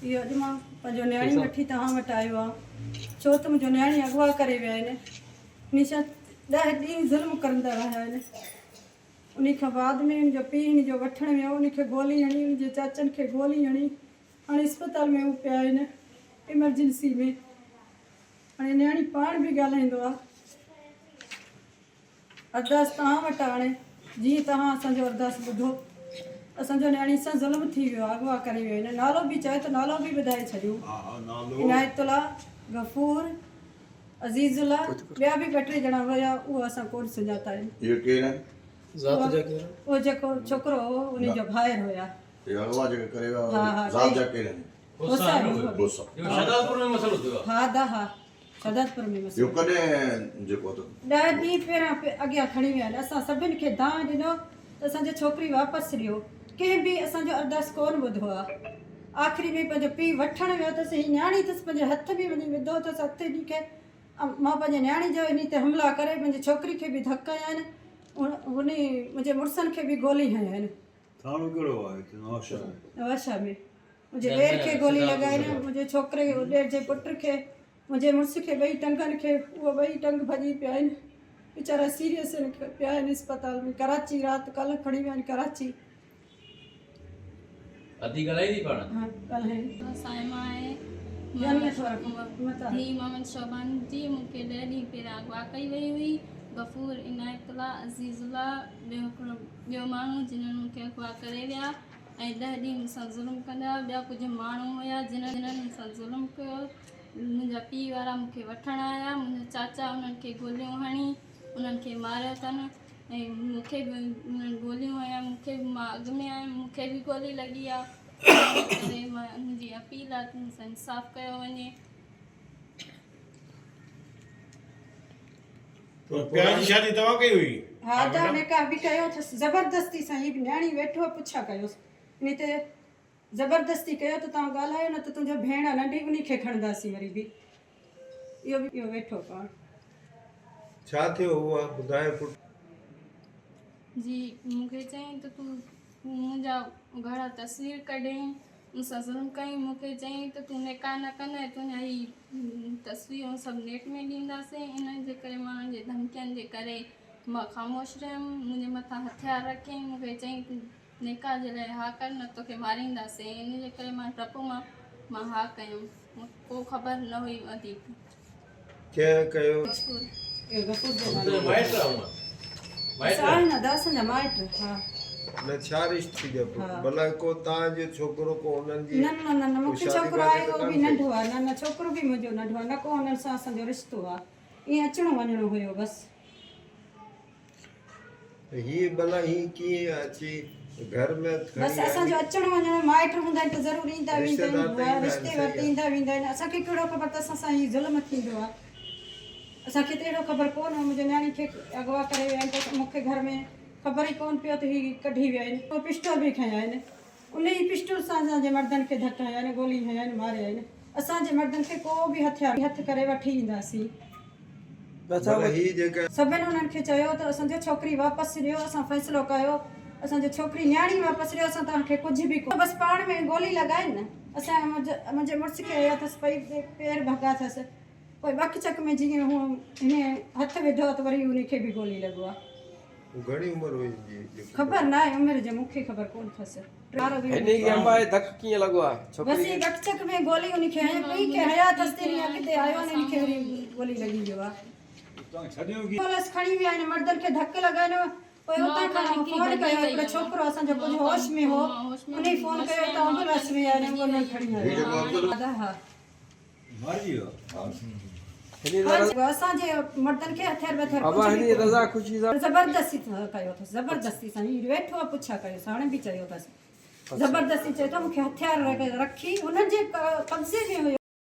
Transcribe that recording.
इहो अॼु मां पंहिंजो न्याणी वठी तव्हां वटि आयो आहे छो त मुंहिंजो न्याणी अगवा करे विया आहिनि हमेशह 10 ॾींहं ज़ुल्म कंदा रहिया आहिनि। उन खां बाद में मुंहिंजो पीउ हिन जो वठणु वियो उनखे गोली हणी मुंहिंजे चाचनि खे गोली हणी हाणे अस्पताल में हू पिया आहिनि इमरजेंसी में। हाणे न्याणी पाण बि ॻाल्हाईंदो आहे। अरदास तव्हां वटि हाणे जीअं तव्हां असांजो अरदास ॿुधो असांजो न्याणी सां ज़ुल्म थी वियो आहे अगवा करे वियो आहिनि। नालो बि चए त नालो बि ॿुधाए छॾियो इनायतुल्ला गफ़ूर अज़ीज़ुल्ला ॿिया बि 2 टे ॼणा हुया उहो असां कोन सुञाता आहिनि। ये केर है उहो जेको छोकिरो हो उन जो भाइर हुया। ये अगवा जो करे हाँ, हाँ, जात जा केर है होसा बोसा शहदादपुर में मसलो थियो हा शहदादपुर में यो मसलो कने जेको तो 10 ॾींहं पहिरियां अॻियां खणी विया आहिनि। असां सभिनि खे दान ॾिनो त असांजो छोकिरी वापसि ॾियो कंहिं बि असांजो अरदास कोन ॿुधो आहे। आख़िरी में पंहिंजो पीउ वठणु वियो अथसि हीअ न्याणी अथसि पंहिंजे हथ बि वञी विधो अथसि हथ ॾींहं खे मां पंहिंजे न्याणी जो इन ते हमला करे मुंहिंजी छोकिरी खे बि धक हया आहिनि उन मुंहिंजे मुड़ुसनि खे बि गोली हया आहिनि। थाणो कहिड़ो आहे नवाशा में मुंहिंजे ॾेर खे गोली लॻाइनि मुंहिंजे छोकिरे ॾेर जे पुट खे मुंहिंजे मुड़ुस खे 2 टंगनि खे उहो 2 टंग भॼी पिया आहिनि वीचारा सीरियस पिया आहिनि अस्पताल में। कराची राति कल्ह खणी विया आहिनि कराची। अधी ॻाल्हाई थी पाण हाँ कल्ह साइमा आहे मोहम्मद ही मोहम्मद शोभान जी मूंखे 10 ॾींहं पहिरियां अगवा कई वई हुई। गफ़ूर इनायतुल्ला अज़ीज़ुल्ला ॿियो माण्हू जिन्हनि मूंखे अगवा करे विया ऐं 10 ॾींहं मूंसां ज़ुल्म कंदा ॿिया कुझु माण्हू हुया जिन्हनि मूंसां ज़ुल्म कयो। मुंहिंजा पीउ वारा मूंखे वठणु आया मुंहिंजा चाचा उन्हनि खे गोलियूं हणी उन्हनि खे मारियो अथनि ऐं मूंखे बि उन्हनि गोलियूं हया मूंखे मां अॻु में आयमि मूंखे बि गोली लॻी आहे। करे मां मुंहिंजी अपील आहे त मूंसां इंसाफ़ कयो वञे। प्यार जी शादी तव्हां कई हुई? हा त निकाह बि कयो अथसि ज़बरदस्ती सां हीअ न्याणी वेठो पुछा कयोसि इन ते ज़बरदस्ती कयो त तव्हां ॻाल्हायो न त तुंहिंजो भेण नंढी उन खे खणंदासीं वरी बि इहो वेठो पाण। छा थियो हुआ ॿुधाए पुट? जी मूंखे चईं त तूं मुंहिंजा घणा तस्वीर कढईं मूंसां ज़ुल्म कईं मूंखे चईं त तूं निकाह न कंदे तुंहिंजा ही तस्वीरूं सभु नेट में ॾींदासीं। इन जे करे माण्हुनि जे धमकियुनि जे करे मां ख़ामोश रहियमि। मुंहिंजे मथां हथियार रखियईं मूंखे चईं तूं निकाह जे लाइ हा कर न तोखे मारींदासीं। इन जे करे मां डप मां हा कयमि को ख़बर न हुई वधीक। कंहिं कयो? गफ़ूर जो तो माइट रहूंगा साल न दास न माइट हा न छा रिश्तो थी जब भला को तव्हांजो छोकिरो को उन्हनि जी न मूंखे छोकिरो आहे उहो बि नंढो आहे न छोकिरो बि मुंहिंजो नंढो आहे न को हुननि सां असांजो रिश्तो आहे ईअं अचिणो वञिणो हुयो बसि। हीअ भला हीअ कीअं अची घर में बसि असांजो अचणु वञणु माइट हूंदा आहिनि त ज़रूरु ईंदा वेंदा आहिनि रिश्ते वटि ईंदा वेंदा आहिनि। असांखे कहिड़ो ख़बर त असां सां हीअ ज़ुल्म थींदो आहे असांखे त अहिड़ो ख़बर कोन आहे। मुंहिंजे न्याणी खे अगवा करे विया आहिनि त मूंखे घर में ख़बर ई कोन पियो त हीअ कढी विया आहिनि। पोइ पिस्टल बि खयां आहिनि उन ई पिस्टल सां असांजे मर्दनि खे धक हया आहिनि गोली हया आहिनि मारिया आहिनि। असांजे मर्दनि खे को बि हथियार हथ करे वठी ईंदासीं। सभिनि उन्हनि खे चयो त असांजो छोकिरी वापसि ॾियो असां फ़ैसिलो कयो असांजो छोकिरी न्याणी वापसि ॾियो असां तव्हांखे कुझु बि कोन बसि पाण में गोली लॻाइनि न। असां मुंहिंजे मुड़ुस खे हया अथसि पेर भॻा अथसि पोइ बक चक में जीअं हू हिन हथ विधो त वरी उनखे बि गोली लॻो आहे। घणी उमिरि हुई ख़बर न आहे उमिरि जो मूंखे ख़बर कोन अथसि। बसि बक चक में गोली उनखे पीउ खे हया अथसि तेरी अॻिते आयो न इनखे वरी गोली लॻी वियो आहे। पुलिस खणी विया आहिनि मर्दनि खे धक लॻाइनि पोइ उतां खां फोन कयो हिकिड़ो छोकिरो असांजो कुझु होश में हो उन ई फोन कयो त एम्बुलेंस में आहिनि एम्बुलेंस खणी असांजे मर्दनि खे हथियार ज़बरदस्ती कयो अथसि ज़बरदस्ती सां हीअ वेठो आहे पुछा कयोसि हाणे बि चयो अथसि ज़बरदस्ती चए थो मूंखे हथियार रखी हुननि जे कब्ज़े में हुयो।